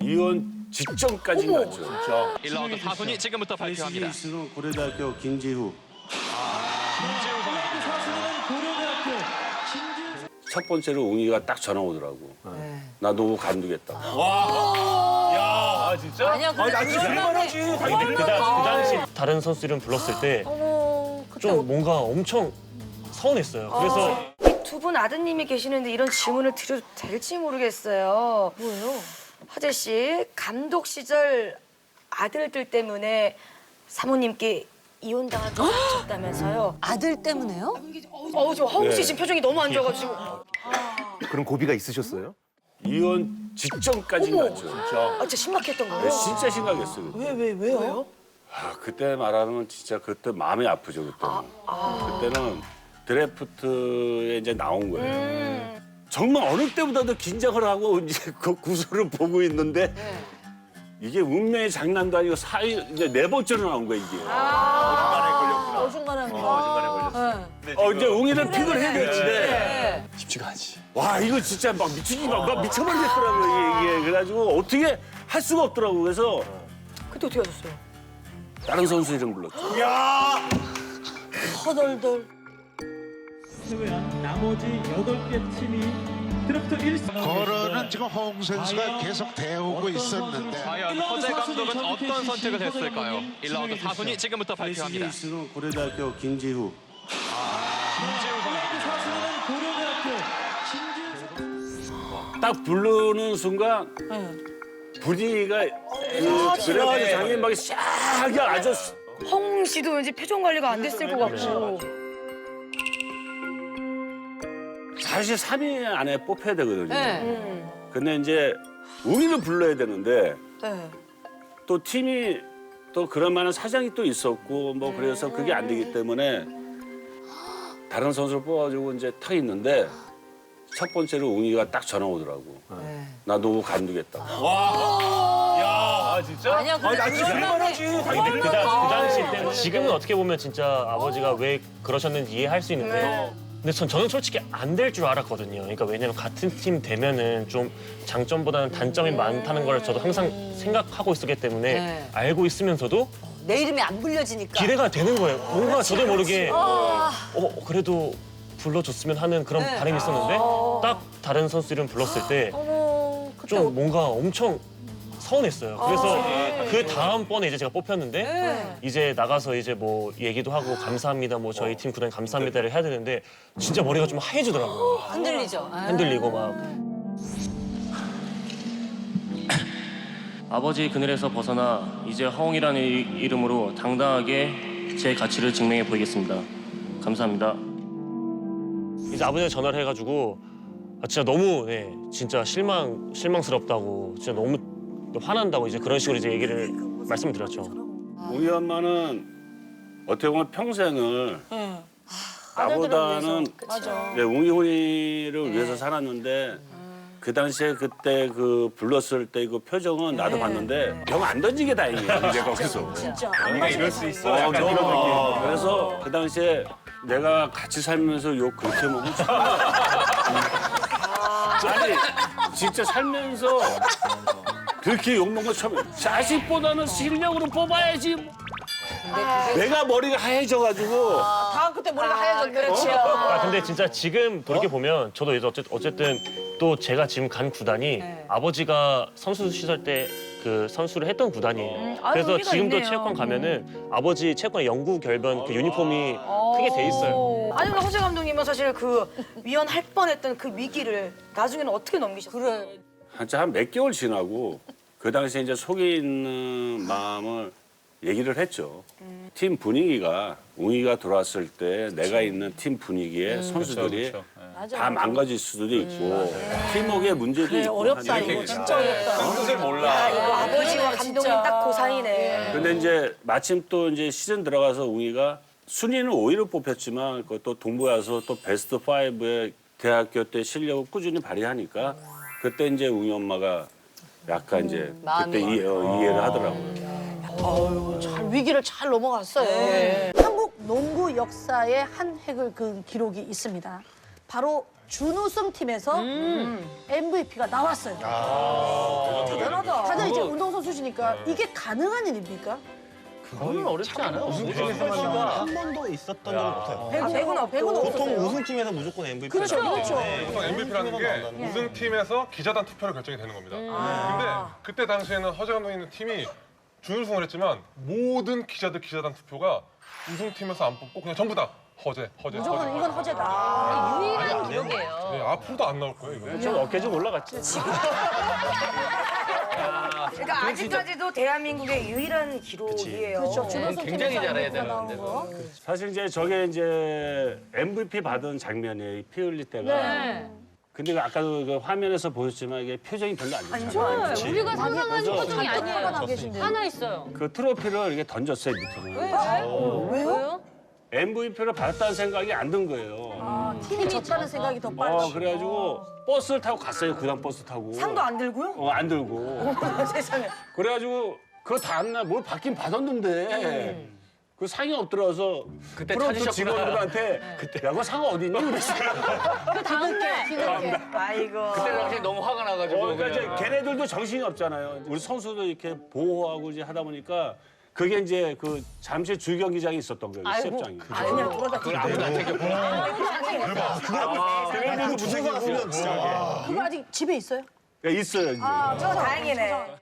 이혼 직전까지 갔죠. 진짜. 1라운드 타순위 지금부터 발표합니다. 고려대학교 김지후. 첫 번째로 웅이가 딱 전화 오더라고. 나 너 관두겠다. 아 진짜? 아니야, 근데 나 진짜 할만하지. 그 당시 다른 선수 이름 불렀을 때 좀 뭔가 엄청 서운했어요. 그래서 두 분 아드님이 계시는데 이런 질문을 드려도 될지 모르겠어요. 뭐예요? 화재 씨, 감독 시절 아들들 때문에 사모님께 이혼당하셨다면서요? 아들 때문에요? 저 하우 씨 지금 표정이 너무 안 좋아가지고. 그런 고비가 있으셨어요? 이혼 직전까지 갔죠. 진짜. 진짜 신박했던 네, 거예요? 진짜 심각했어요. 그때. 왜요? 그때 말하면 진짜 그때 마음이 아프죠. 그때는. 그때는 드래프트에 이제 나온 거예요. 정말 어느 때보다도 긴장을 하고 이제 그 구슬을 보고 있는데 이게 운명의 장난도 아니고 이제 네 번째로 나온 거야 이게. 어중간한 거. 어중간에 걸렸어. 이제 웅이를 픽을 해야 되는데 쉽지가 않지. 와 이거 진짜 막 미쳐버리겠더라고요 이게. 그래가지고 어떻게 할 수가 없더라고. 그래서 그때 어떻게 하셨어요? 다른 선수 이름 불렀죠. 허덜덜. 제외한 나머지 8개 팀이 드래프트 1선. 거론은 지금 허웅 선수가 계속 되어오고 있었는데 과연 허재 감독은 어떤 선택을 했을까요? 1라운드 타순위 지금부터 발표합니다. 고려대학교 김지후. 딱 부르는 순간 분위기가 그래가지고 장면막이 싹 아주 홍 씨도 왠지 표정 관리가 안 됐을 것 같고. 사실 3위 안에 뽑혀야 되거든요. 네. 근데 이제 웅이를 불러야 되는데 네. 또 팀이 또 그럴 만한 사정이 또 있었고 뭐 그래서 그게 안 되기 때문에 다른 선수를 뽑아가지고 이제 탁 있는데 첫 번째로 웅이가 딱 전화 오더라고. 나 너 관두겠다. 아 진짜? 아니야, 근데 나 진짜 할만하지. 그 당시 때는 지금은 어떻게 보면 진짜 아버지가 왜 그러셨는지 이해할 수 있는데 근데 저는 솔직히 안 될 줄 알았거든요. 그러니까 왜냐면 같은 팀 되면은 좀 장점보다는 단점이 많다는 걸 저도 항상 생각하고 있었기 때문에 네. 알고 있으면서도 내 이름이 안 불려지니까. 기대가 되는 거예요. 뭔가 저도 모르게 그래도 불러줬으면 하는 그런 네. 바람이 있었는데 딱 다른 선수 이름 불렀을 때 좀 뭔가 엄청 서운했어요. 그래서 그 다음번에 이제 제가 뽑혔는데 이제 나가서 이제 뭐 얘기도 하고 감사합니다, 뭐 저희 팀 구단 감사합니다를 해야 되는데 진짜 머리가 좀 하얘지더라고요. 흔들리죠. 흔들리고 막. 아버지 그늘에서 벗어나 이제 허웅이라는 이름으로 당당하게 제 가치를 증명해 보이겠습니다. 감사합니다. 이제 아버지가 전화를 해가지고 진짜 너무 진짜 실망스럽다고 진짜 너무 화난다고 이제 그런 식으로 이제 얘기를 말씀을 드렸죠. 웅이 엄마는 어떻게 보면 평생을 나보다는 웅이 혼이를 위해서 살았는데 그 당시에 그때 그 불렀을 때 그 표정은 나도 봤는데 영 안 던지게 다행이에요. 이제 거기서. 진짜. 네가 이럴 수 있어. 약간 이런 느낌. 그래서 그 당시에 내가 같이 살면서 욕 그렇게 먹으면 아니 진짜 살면서 그렇게 욕먹은 거 처음. 자식보다는 실력으로 뽑아야지. 내가 머리가 하얘져가지고. 다음 그때 머리가 하얘졌네. 그렇죠. 근데 진짜 지금 돌이켜 보면 저도 이제 어쨌든 또 제가 지금 간 구단이 아버지가 선수 시절 때 그 선수를 했던 구단이에요. 아유, 그래서 의미가 지금도 있네요. 체육관 가면은 아버지 체육관 영구 결변 그 유니폼이 크게 돼 있어요. 아니, 허재 감독님은 사실 그 위헌할 뻔했던 그 위기를 나중에는 어떻게 넘기셨어요? 그래. 한 몇 개월 지나고 그 당시에 이제 속에 있는 마음을 얘기를 했죠. 팀 분위기가 웅이가 들어왔을 때 내가 있는 팀 분위기에 선수들이 다 망가질 수도 있고 팀워크에 문제도 있고 어렵다, 하니까. 이거. 진짜 어렵다. 뜻을 몰라. 이거 아버지와 감독님 진짜. 딱 그 사이네. 근데 이제 마침 또 이제 시즌 들어가서 웅이가 순위는 5위로 뽑혔지만 그것도 동부에 와서 또 베스트 5에 대학교 때 실력을 꾸준히 발휘하니까 그때 이제 웅이 엄마가 약간 이제 그때 이해를 하더라고요. 잘 위기를 잘 넘어갔어요. 한국 농구 역사의 한 획을 그은 기록이 있습니다. 바로 준우승 팀에서 MVP가 나왔어요. 대단하다. 다들 이제 운동선수시니까 이게 가능한 일입니까? 그거는 어렵지 않아요. 한 번도 있었던 적은 없어요. 배구는 없었어요. 우승팀에서 무조건 MVP. 그렇죠, 그렇죠. 보통 MVP라는 게 우승팀에서 기자단 투표로 결정이 되는 겁니다. 근데 그때 당시에는 허재 감독이 있는 팀이 준우승을 했지만 모든 기자단 투표가 우승팀에서 안 뽑고 그냥 전부 다 허재. 무조건 이건 허재다. 유일한 기록이에요. 네, 앞으로도 안 나올 거예요, 이거. 좀 어깨 좀 올라갔지. 그러니까 아직까지도 대한민국의 유일한 기록이에요. 그렇죠. 준우승 굉장히 팀에서 잘해야 MVP가 나온 되는데. 거. 사실 이제 저게 이제 MVP 받은 장면이에요. 피 흘릴 때가. 네. 근데 그 아까도 그 화면에서 보셨지만 이게 표정이 별로 안 좋잖아요. 우리가 상상하는 그래서 표정이 화가 아니에요. 나 계신데. 하나 있어요. 그 트로피를 이렇게 던졌어요, 밑으로. 왜요? MVP를 받았다는 생각이 안 든 거예요. 아, 팀이 졌다는 생각이 더 빨리. 그래가지고 버스를 타고 갔어요. 구단 버스 타고. 상도 안 들고요? 안 들고. 세상에. 그래가지고 그 다음날 뭘 받긴 받았는데 그 상이 없더라서 그때 프론트 찾으셨구나. 직원들한테 야, 그 상 어디 있니? 그랬어요. 그 다음날. 아이고. 그때 당시에 너무 화가 나가지고. 그러니까 이제 그냥. 걔네들도 정신이 없잖아요. 우리 선수도 이렇게 보호하고 이제 하다 보니까 그게 이제 그 잠실 주경기장에 있었던 거예요. 시합장이. 그냥 돌아다 그걸 아무도 안 챙겼구나. 걔네들도 무슨 그거 아직 집에 있어요? 있어요. 이제. 저 다행이네.